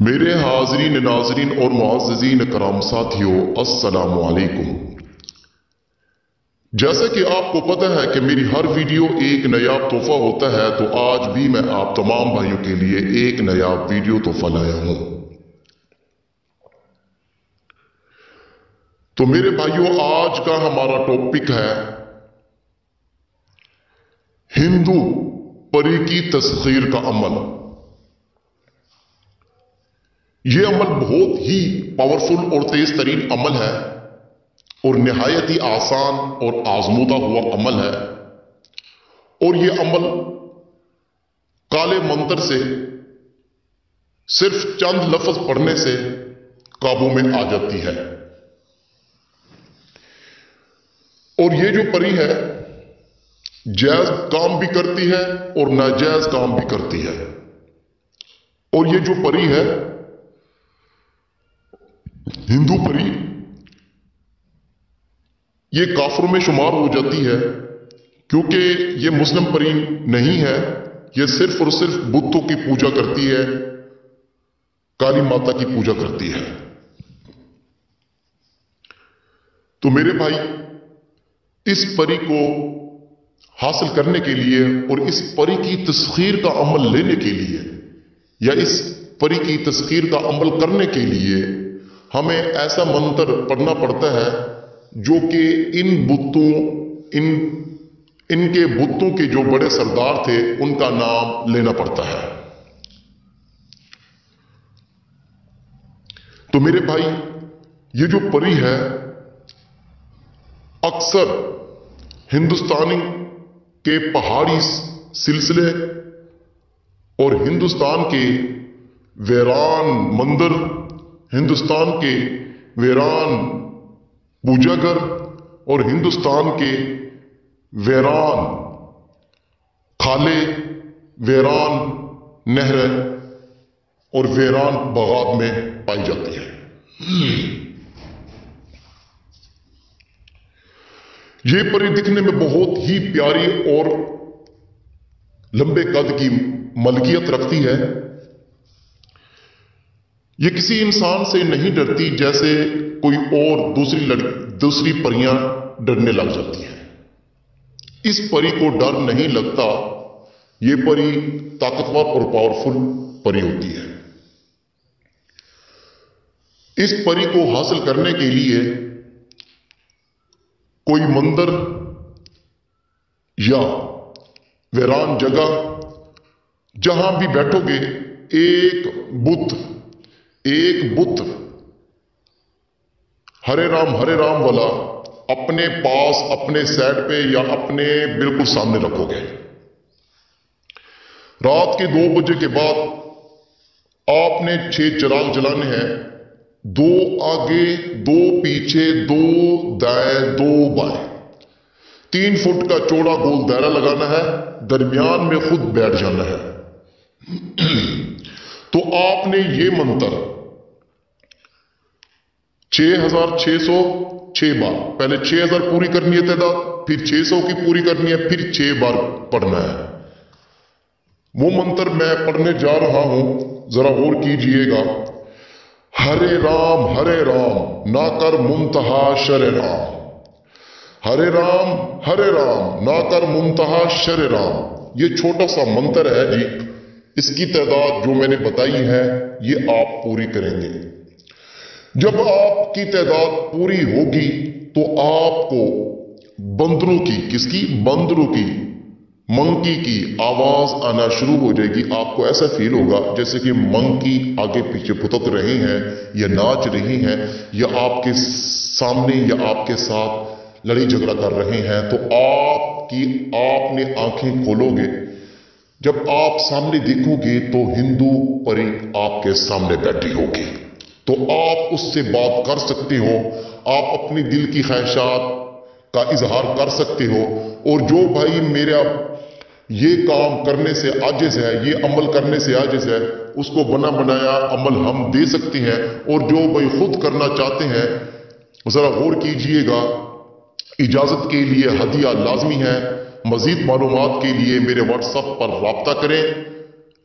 میرے حاضرین ناظرین اور معززین کرام ساتھیوں، السلام علیکم۔ جیسا کہ آپ کو پتہ ہے کہ میری ہر ویڈیو ایک نایاب تحفہ ہوتا ہے، تو آج بھی میں آپ تمام بھائیوں کے لیے ایک نایاب ویڈیو تحفہ لایا ہوں۔ تو میرے بھائیوں، آج کا ہمارا ٹاپک ہے ہندو پری کی تسخیر کا عمل۔ یہ عمل بہت ہی پاورفل اور تیز ترین عمل ہے اور نہایت ہی آسان اور آزمودہ ہوا عمل ہے، اور یہ عمل کالے منتر سے صرف چند لفظ پڑھنے سے قابو میں آ جاتی ہے۔ اور یہ جو پری ہے جائز کام بھی کرتی ہے اور ناجائز کام بھی کرتی ہے۔ اور یہ جو پری ہے ہندو پری، یہ کافروں میں شمار ہو جاتی ہے، کیونکہ یہ مسلم پری نہیں ہے۔ یہ صرف اور صرف بتوں کی پوجا کرتی ہے، کالی ماتا کی پوجا کرتی ہے۔ تو میرے بھائی، اس پری کو حاصل کرنے کے لیے اور اس پری کی تسخیر کا عمل لینے کے لیے یا اس پری کی تسخیر کا عمل کرنے کے لیے ہمیں ایسا منتر پڑھنا پڑتا ہے جو کہ ان کے بتوں کے جو بڑے سردار تھے ان کا نام لینا پڑتا ہے۔ تو میرے بھائی، یہ جو پری ہے اکثر ہندوستانی کے پہاڑی سلسلے اور ہندوستان کے ویران مندر، ہندوستان کے ویران پوجا گھر اور ہندوستان کے ویران کھالے، ویران نہریں اور ویران باغات میں پائی جاتی ہے۔ یہ پری دکھنے میں بہت ہی پیاری اور لمبے قد کی ملکیت رکھتی ہے۔ یہ کسی انسان سے نہیں ڈرتی جیسے کوئی اور دوسری پریاں ڈرنے لگ جاتی ہیں۔ اس پری کو ڈر نہیں لگتا۔ یہ پری طاقتور اور پاورفل پری ہوتی ہے۔ اس پری کو حاصل کرنے کے لیے کوئی مندر یا ویران جگہ جہاں بھی بیٹھو گے، ایک بت ہرے رام والا اپنے پاس، اپنے سائڈ پہ یا اپنے بالکل سامنے رکھو گے۔ رات کے 2 بجے کے بعد آپ نے 6 چراغ جلانے ہیں، 2 آگے 2 پیچھے، 2 دائیں 2 بائیں، 3 فٹ کا چوڑا گول دائرہ لگانا ہے، درمیان میں خود بیٹھ جانا ہے۔ تو آپ نے یہ منتر 6606 بار، پہلے 6000 پوری کرنی ہے تعداد، پھر 600 کی پوری کرنی ہے، پھر 6 بار پڑھنا ہے۔ وہ منتر میں پڑھنے جا رہا ہوں، ذرا غور کیجئے گا۔ ہرے رام نہ کر منتہا شر رام، ہرے رام نہ کر منتہا شر رام۔ یہ چھوٹا سا منتر ہے جی، اس کی تعداد جو میں نے بتائی ہے یہ آپ پوری کریں گے۔ جب آپ کی تعداد پوری ہوگی تو آپ کو بندروں کی منکی کی آواز آنا شروع ہو جائے گی۔ آپ کو ایسا فیل ہوگا جیسے کہ منکی آگے پیچھے پھتک رہے ہیں یا ناچ رہی ہیں یا آپ کے سامنے یا آپ کے ساتھ لڑائی جھگڑا کر رہے ہیں۔ تو آپ نے آنکھیں کھولو گے، جب آپ سامنے دیکھو گے تو ہندو پری آپ کے سامنے بیٹھی ہوگی، تو آپ اس سے بات کر سکتے ہو، آپ اپنی دل کی خواہشات کا اظہار کر سکتے ہو۔ اور جو بھائی میرا یہ کام کرنے سے عاجز ہے، یہ عمل کرنے سے عاجز ہے، اس کو بنا بنایا عمل ہم دے سکتے ہیں۔ اور جو بھائی خود کرنا چاہتے ہیں، ذرا غور کیجئے گا، اجازت کے لیے ہدیہ لازمی ہے۔ مزید معلومات کے لیے میرے واٹس ایپ پر رابطہ کریں۔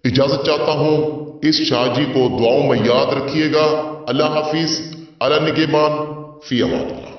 اجازت چاہتا ہوں، اس شاہ جی کو دعاؤں میں یاد رکھیے گا. اللہ حافظ. اللہ نگہبان. فی امان اللہ.